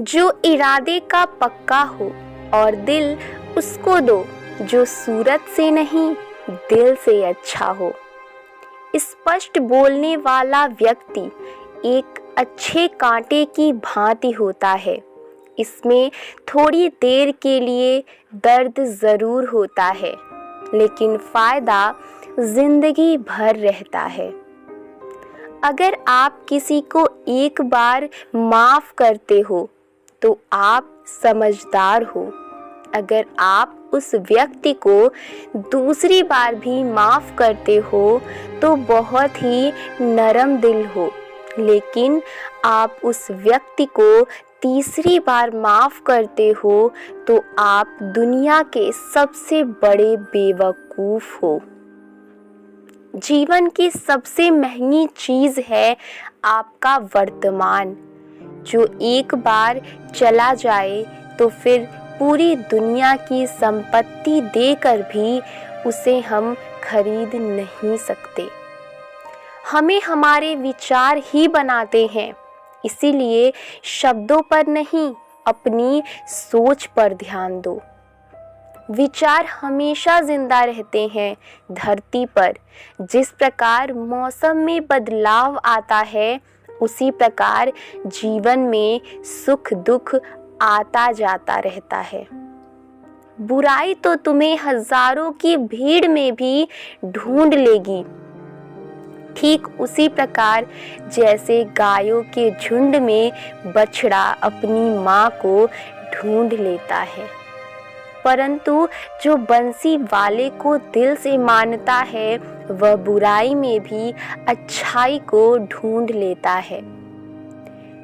जो इरादे का पक्का हो और दिल उसको दो जो सूरत से नहीं दिल से अच्छा हो। स्पष्ट बोलने वाला व्यक्ति एक अच्छे कांटे की भांति होता है। इसमें थोड़ी देर के लिए दर्द ज़रूर होता है, लेकिन फ़ायदा ज़िंदगी भर रहता है। अगर आप किसी को एक बार माफ़ करते हो तो आप समझदार हो। अगर आप उस व्यक्ति को दूसरी बार भी माफ़ करते हो तो बहुत ही नरम दिल हो। लेकिन आप उस व्यक्ति को तीसरी बार माफ़ करते हो तो आप दुनिया के सबसे बड़े बेवकूफ़ हो। जीवन की सबसे महंगी चीज़ है आपका वर्तमान, जो एक बार चला जाए तो फिर पूरी दुनिया की संपत्ति देकर भी उसे हम खरीद नहीं सकते। हमें हमारे विचार ही बनाते हैं, इसीलिए शब्दों पर नहीं अपनी सोच पर ध्यान दो। विचार हमेशा जिंदा रहते हैं धरती पर। जिस प्रकार मौसम में बदलाव आता है, उसी प्रकार जीवन में सुख दुख आता जाता रहता है। बुराई तो तुम्हें हजारों की भीड़ में भी ढूंढ लेगी, ठीक उसी प्रकार जैसे गायों के झुंड में बछड़ा अपनी माँ को ढूंढ लेता है। परंतु जो बंसी वाले को दिल से मानता है, वह बुराई में भी अच्छाई को ढूंढ लेता है।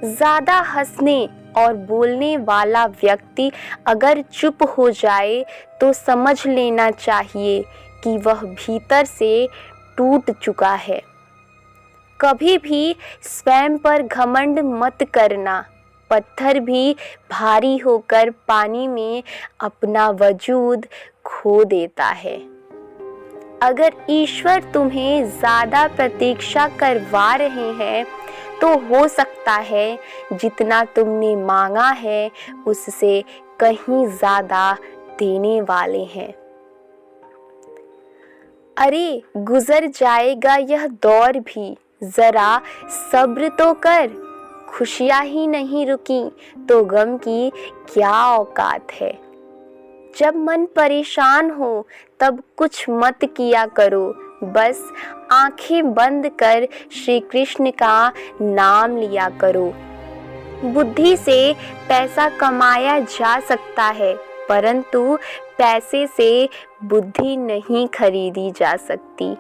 ज़्यादा हंसने और बोलने वाला व्यक्ति अगर चुप हो जाए तो समझ लेना चाहिए कि वह भीतर से टूट चुका है। कभी भी स्वयं पर घमंड मत करना। पत्थर भी भारी होकर पानी में अपना वजूद खो देता है। अगर ईश्वर तुम्हें ज़्यादा प्रतीक्षा करवा रहे हैं तो हो सकता है जितना तुमने मांगा है उससे कहीं ज़्यादा देने वाले हैं। अरे गुजर जाएगा यह दौर भी, ज़रा सब्र तो कर। खुशियाँ ही नहीं रुकी तो गम की क्या औकात है। जब मन परेशान हो तब कुछ मत किया करो, बस आंखें बंद कर श्री कृष्ण का नाम लिया करो। बुद्धि से पैसा कमाया जा सकता है, परंतु पैसे से बुद्धि नहीं खरीदी जा सकती।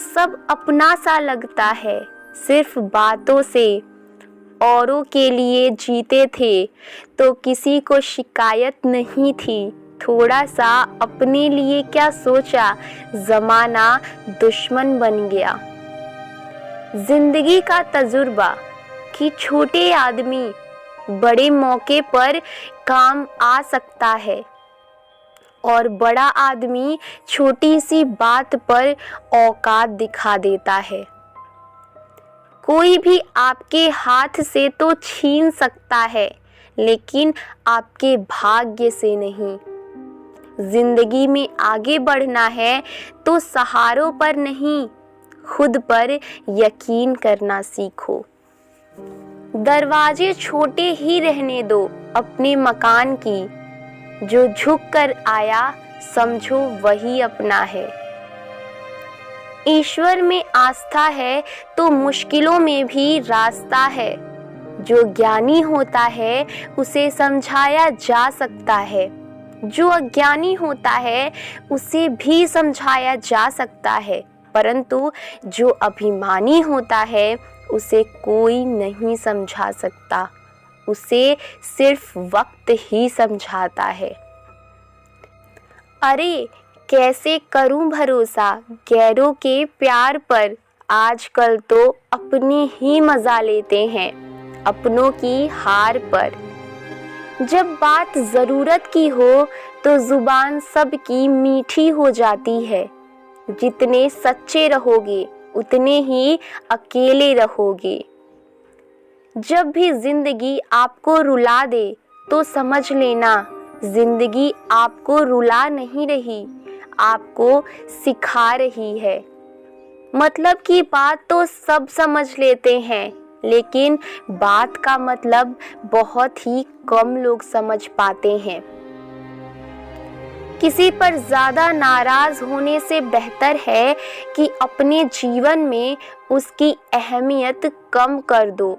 सब अपना सा लगता है, सिर्फ बातों से। औरों के लिए जीते थे तो किसी को शिकायत नहीं थी। थोड़ा सा अपने लिए क्या सोचा, ज़माना दुश्मन बन गया। जिंदगी का तजुर्बा कि छोटे आदमी बड़े मौके पर काम आ सकता है और बड़ा आदमी छोटी सी बात पर औकात दिखा देता है। कोई भी आपके हाथ से तो छीन सकता है, लेकिन आपके भाग्य से नहीं। जिंदगी में आगे बढ़ना है तो सहारों पर नहीं, खुद पर यकीन करना सीखो। दरवाजे छोटे ही रहने दो अपने मकान की। जो झुक कर आया समझो वही अपना है। ईश्वर में आस्था है तो मुश्किलों में भी रास्ता है। जो ज्ञानी होता है उसे समझाया जा सकता है, जो अज्ञानी होता है उसे भी समझाया जा सकता है, परंतु जो अभिमानी होता है उसे कोई नहीं समझा सकता। उसे सिर्फ वक्त ही समझाता है। अरे कैसे करूं भरोसा गैरों के प्यार पर। आजकल तो अपने ही मजा लेते हैं अपनों की हार पर। जब बात ज़रूरत की हो तो ज़ुबान सबकी मीठी हो जाती है। जितने सच्चे रहोगे उतने ही अकेले रहोगे। जब भी जिंदगी आपको रुला दे तो समझ लेना जिंदगी आपको रुला नहीं रही, आपको सिखा रही है। मतलब की बात तो सब समझ लेते हैं, लेकिन बात का मतलब बहुत ही कम लोग समझ पाते हैं। किसी पर ज़्यादा नाराज़ होने से बेहतर है कि अपने जीवन में उसकी अहमियत कम कर दो।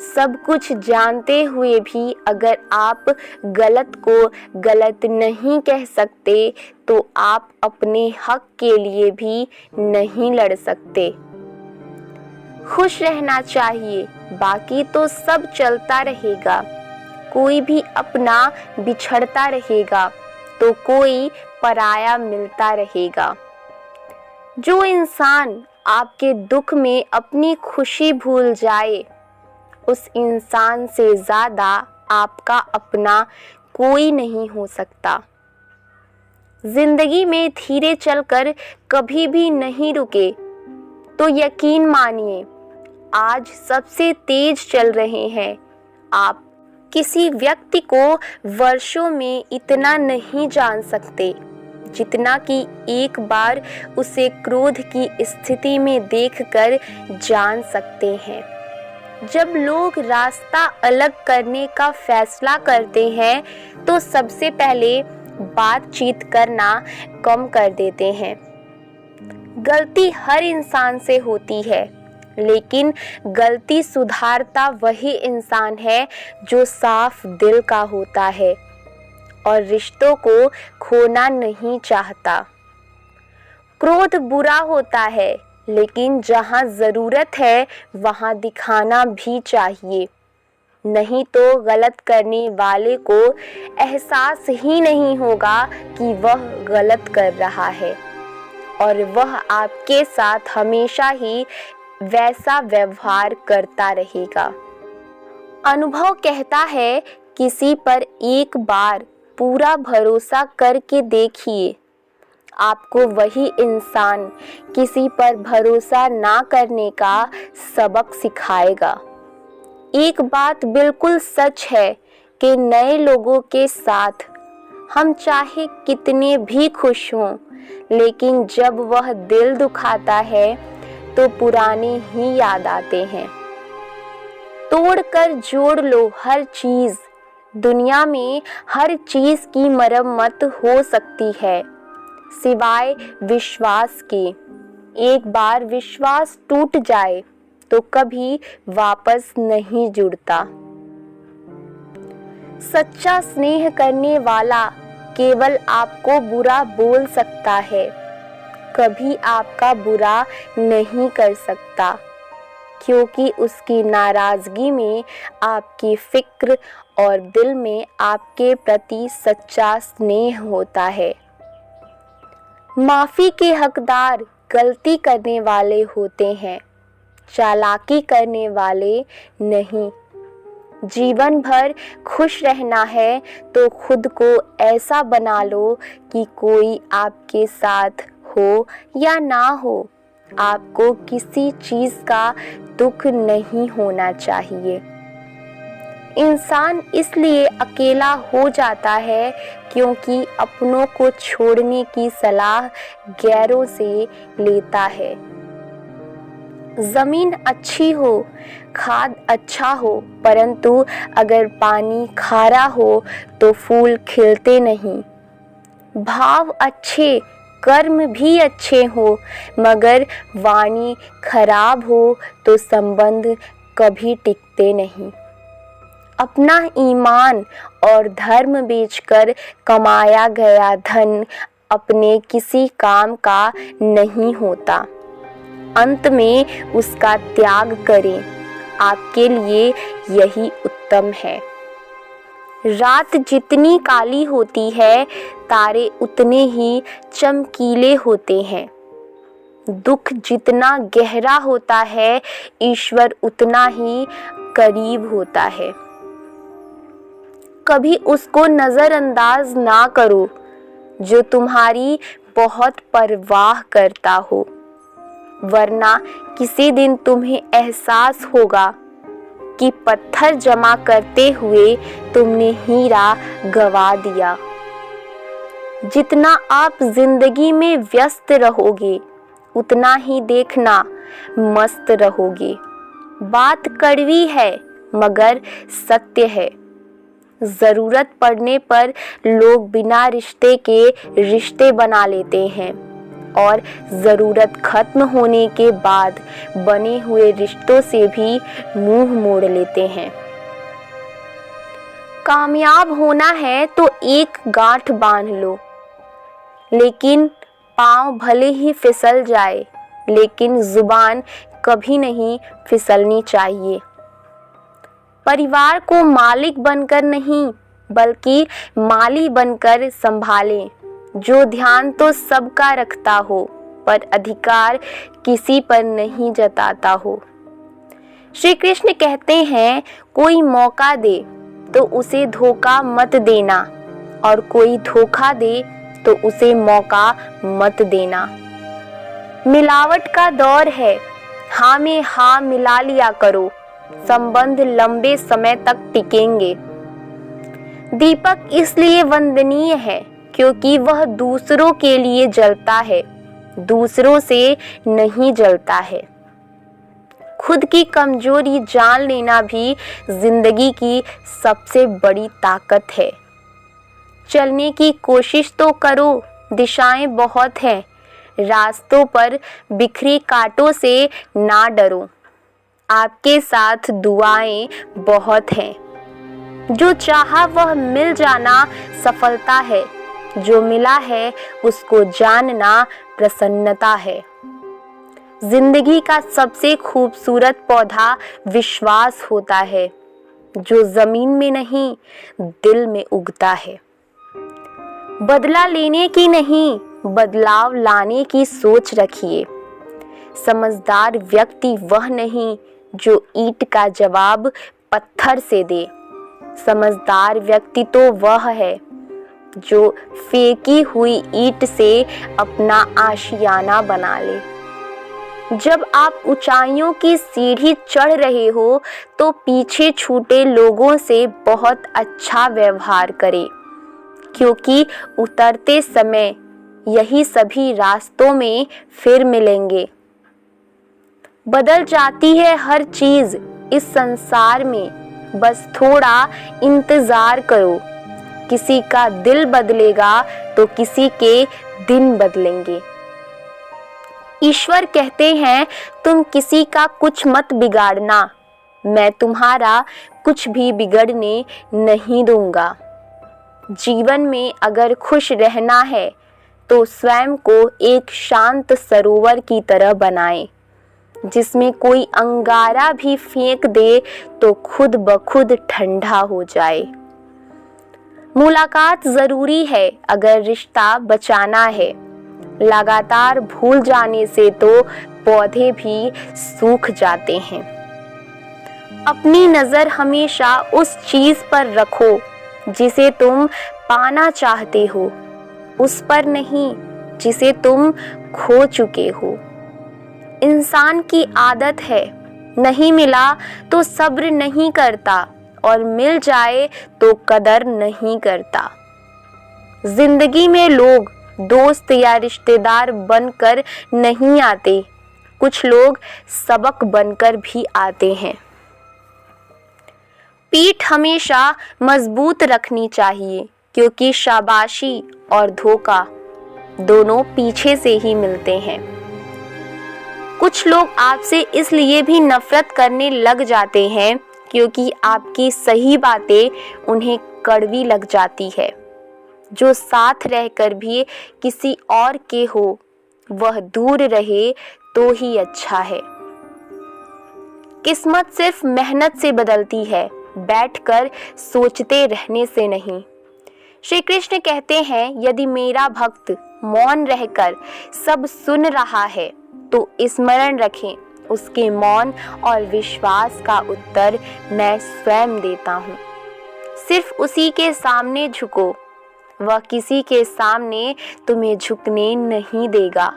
सब कुछ जानते हुए भी अगर आप गलत को गलत नहीं कह सकते तो आप अपने हक के लिए भी नहीं लड़ सकते। खुश रहना चाहिए, बाकी तो सब चलता रहेगा। कोई भी अपना बिछड़ता रहेगा तो कोई पराया मिलता रहेगा। जो इंसान आपके दुख में अपनी खुशी भूल जाए, उस इंसान से ज़्यादा आपका अपना कोई नहीं हो सकता। जिंदगी में धीरे चलकर कभी भी नहीं रुके तो यकीन मानिए आज सबसे तेज चल रहे हैं आप। किसी व्यक्ति को वर्षों में इतना नहीं जान सकते जितना कि एक बार उसे क्रोध की स्थिति में देखकर जान सकते हैं। जब लोग रास्ता अलग करने का फैसला करते हैं तो सबसे पहले बातचीत करना कम कर देते हैं। गलती हर इंसान से होती है, लेकिन गलती सुधारता वही इंसान है जो साफ दिल का होता है और रिश्तों को खोना नहीं चाहता। क्रोध बुरा होता है, लेकिन जहाँ ज़रूरत है वहाँ दिखाना भी चाहिए, नहीं तो गलत करने वाले को एहसास ही नहीं होगा कि वह गलत कर रहा है और वह आपके साथ हमेशा ही वैसा व्यवहार करता रहेगा। अनुभव कहता है किसी पर एक बार पूरा भरोसा करके देखिए, आपको वही इंसान किसी पर भरोसा ना करने का सबक सिखाएगा। एक बात बिल्कुल सच है कि नए लोगों के साथ हम चाहे कितने भी खुश हों, लेकिन जब वह दिल दुखाता है तो पुराने ही याद आते हैं। तोड़ कर जोड़ लो हर चीज़, दुनिया में हर चीज़ की मरम्मत हो सकती है सिवाय विश्वास के। एक बार विश्वास टूट जाए तो कभी वापस नहीं जुड़ता। सच्चा स्नेह करने वाला केवल आपको बुरा बोल सकता है, कभी आपका बुरा नहीं कर सकता, क्योंकि उसकी नाराज़गी में आपकी फिक्र और दिल में आपके प्रति सच्चा स्नेह होता है। माफ़ी के हकदार गलती करने वाले होते हैं, चालाकी करने वाले नहीं। जीवन भर खुश रहना है तो खुद को ऐसा बना लो कि कोई आपके साथ हो या ना हो, आपको किसी चीज़ का दुख नहीं होना चाहिए। इंसान इसलिए अकेला हो जाता है क्योंकि अपनों को छोड़ने की सलाह गैरों से लेता है। ज़मीन अच्छी हो, खाद अच्छा हो, परंतु अगर पानी खारा हो तो फूल खिलते नहीं। भाव अच्छे, कर्म भी अच्छे हो, मगर वाणी खराब हो तो संबंध कभी टिकते नहीं। अपना ईमान और धर्म बेचकर कमाया गया धन अपने किसी काम का नहीं होता। अंत में उसका त्याग करें, आपके लिए यही उत्तम है। रात जितनी काली होती है, तारे उतने ही चमकीले होते हैं। दुख जितना गहरा होता है, ईश्वर उतना ही करीब होता है। कभी उसको नज़रअंदाज ना करो जो तुम्हारी बहुत परवाह करता हो, वरना किसी दिन तुम्हें एहसास होगा कि पत्थर जमा करते हुए तुमने हीरा गवा दिया। जितना आप जिंदगी में व्यस्त रहोगे उतना ही देखना मस्त रहोगे। बात कड़वी है मगर सत्य है। ज़रूरत पड़ने पर लोग बिना रिश्ते के रिश्ते बना लेते हैं और ज़रूरत खत्म होने के बाद बने हुए रिश्तों से भी मुंह मोड़ लेते हैं। कामयाब होना है तो एक गांठ बांध लो, लेकिन पाँव भले ही फिसल जाए, लेकिन जुबान कभी नहीं फिसलनी चाहिए। परिवार को मालिक बनकर नहीं बल्कि माली बनकर संभालें, जो ध्यान तो सबका रखता हो पर अधिकार किसी पर नहीं जताता हो। श्री कृष्ण कहते हैं, कोई मौका दे तो उसे धोखा मत देना और कोई धोखा दे तो उसे मौका मत देना। मिलावट का दौर है, हाँ में हाँ मिला लिया करो, संबंध लंबे समय तक टिकेंगे। दीपक इसलिए वंदनीय है क्योंकि वह दूसरों के लिए जलता है, दूसरों से नहीं जलता है। खुद की कमजोरी जान लेना भी जिंदगी की सबसे बड़ी ताकत है। चलने की कोशिश तो करो, दिशाएं बहुत हैं, रास्तों पर बिखरे कांटों से ना डरो। आपके साथ दुआएं बहुत हैं, जो चाहा वह मिल जाना सफलता है, जो मिला है उसको जानना प्रसन्नता है। जिंदगी का सबसे खूबसूरत पौधा विश्वास होता है, जो जमीन में नहीं दिल में उगता है। बदला लेने की नहीं बदलाव लाने की सोच रखिए। समझदार व्यक्ति वह नहीं जो ईंट का जवाब पत्थर से दे, समझदार व्यक्ति तो वह है जो फेंकी हुई ईंट से अपना आशियाना बना ले। जब आप ऊंचाइयों की सीढ़ी चढ़ रहे हो तो पीछे छूटे लोगों से बहुत अच्छा व्यवहार करें, क्योंकि उतरते समय यही सभी रास्तों में फिर मिलेंगे। बदल जाती है हर चीज इस संसार में, बस थोड़ा इंतजार करो। किसी का दिल बदलेगा तो किसी के दिन बदलेंगे। ईश्वर कहते हैं, तुम किसी का कुछ मत बिगाड़ना, मैं तुम्हारा कुछ भी बिगड़ने नहीं दूंगा। जीवन में अगर खुश रहना है तो स्वयं को एक शांत सरोवर की तरह बनाएं, जिसमें कोई अंगारा भी फेंक दे तो खुद ब खुद ठंडा हो जाए। मुलाकात जरूरी है अगर रिश्ता बचाना है, लगातार भूल जाने से तो पौधे भी सूख जाते हैं। अपनी नजर हमेशा उस चीज पर रखो जिसे तुम पाना चाहते हो, उस पर नहीं जिसे तुम खो चुके हो। इंसान की आदत है, नहीं मिला तो सब्र नहीं करता और मिल जाए तो कदर नहीं करता। जिंदगी में लोग दोस्त या रिश्तेदार बनकर नहीं आते, कुछ लोग सबक बनकर भी आते हैं। पीठ हमेशा मजबूत रखनी चाहिए, क्योंकि शाबाशी और धोखा दोनों पीछे से ही मिलते हैं। कुछ लोग आपसे इसलिए भी नफरत करने लग जाते हैं क्योंकि आपकी सही बातें उन्हें कड़वी लग जाती है। जो साथ रहकर भी किसी और के हो वह दूर रहे तो ही अच्छा है। किस्मत सिर्फ मेहनत से बदलती है, बैठकर सोचते रहने से नहीं। श्री कृष्ण कहते हैं, यदि मेरा भक्त मौन रहकर सब सुन रहा है तो स्मरण रखें, उसके मौन और विश्वास का उत्तर मैं स्वयं देता हूँ। सिर्फ उसी के सामने झुको, वह किसी के सामने तुम्हें झुकने नहीं देगा।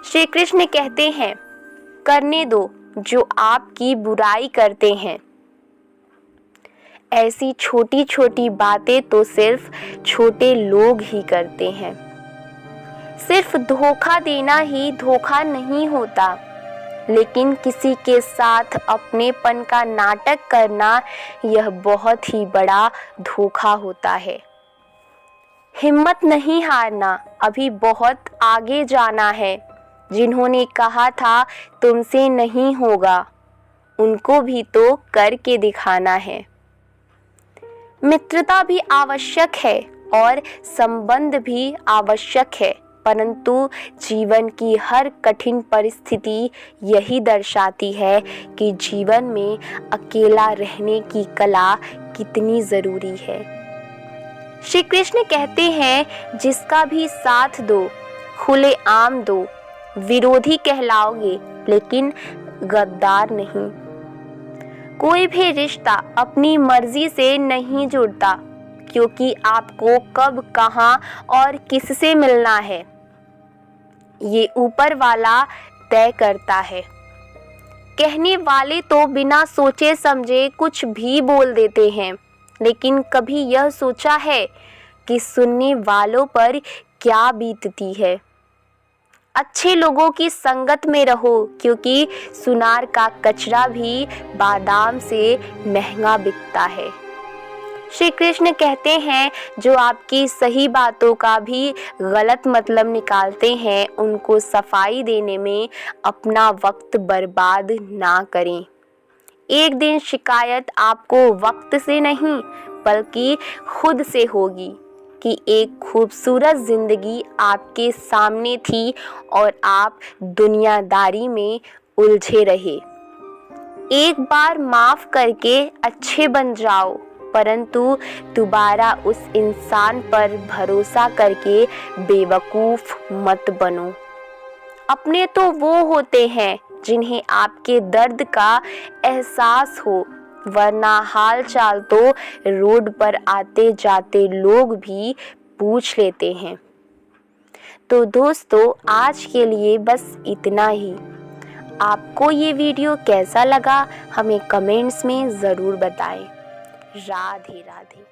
श्री कृष्ण कहते हैं, करने दो जो आपकी बुराई करते हैं, ऐसी छोटी छोटी बातें तो सिर्फ छोटे लोग ही करते हैं। सिर्फ धोखा देना ही धोखा नहीं होता, लेकिन किसी के साथ अपनेपन का नाटक करना यह बहुत ही बड़ा धोखा होता है। हिम्मत नहीं हारना, अभी बहुत आगे जाना है। जिन्होंने कहा था तुमसे नहीं होगा, उनको भी तो करके दिखाना है। मित्रता भी आवश्यक है और संबंध भी आवश्यक है, परंतु जीवन की हर कठिन परिस्थिति यही दर्शाती है कि जीवन में अकेला रहने की कला कितनी ज़रूरी है। श्री कृष्ण कहते हैं, जिसका भी साथ दो, खुले आम दो, विरोधी कहलाओगे लेकिन गद्दार नहीं। कोई भी रिश्ता अपनी मर्जी से नहीं जुड़ता, क्योंकि आपको कब, कहां और किससे मिलना है ये ऊपर वाला तय करता है। कहने वाले तो बिना सोचे समझे कुछ भी बोल देते हैं, लेकिन कभी यह सोचा है कि सुनने वालों पर क्या बीतती है। अच्छे लोगों की संगत में रहो, क्योंकि सुनार का कचरा भी बादाम से महंगा बिकता है। श्री कृष्ण कहते हैं, जो आपकी सही बातों का भी गलत मतलब निकालते हैं, उनको सफाई देने में अपना वक्त बर्बाद ना करें। एक दिन शिकायत आपको वक्त से नहीं बल्कि खुद से होगी कि एक खूबसूरत जिंदगी आपके सामने थी और आप दुनियादारी में उलझे रहे। एक बार माफ करके अच्छे बन जाओ, परंतु दोबारा उस इंसान पर भरोसा करके बेवकूफ मत बनो। अपने तो वो होते हैं जिन्हें आपके दर्द का एहसास हो, वरना हाल चाल तो रोड पर आते जाते लोग भी पूछ लेते हैं। तो दोस्तों, आज के लिए बस इतना ही। आपको ये वीडियो कैसा लगा हमें कमेंट्स में ज़रूर बताएं। राधे राधे।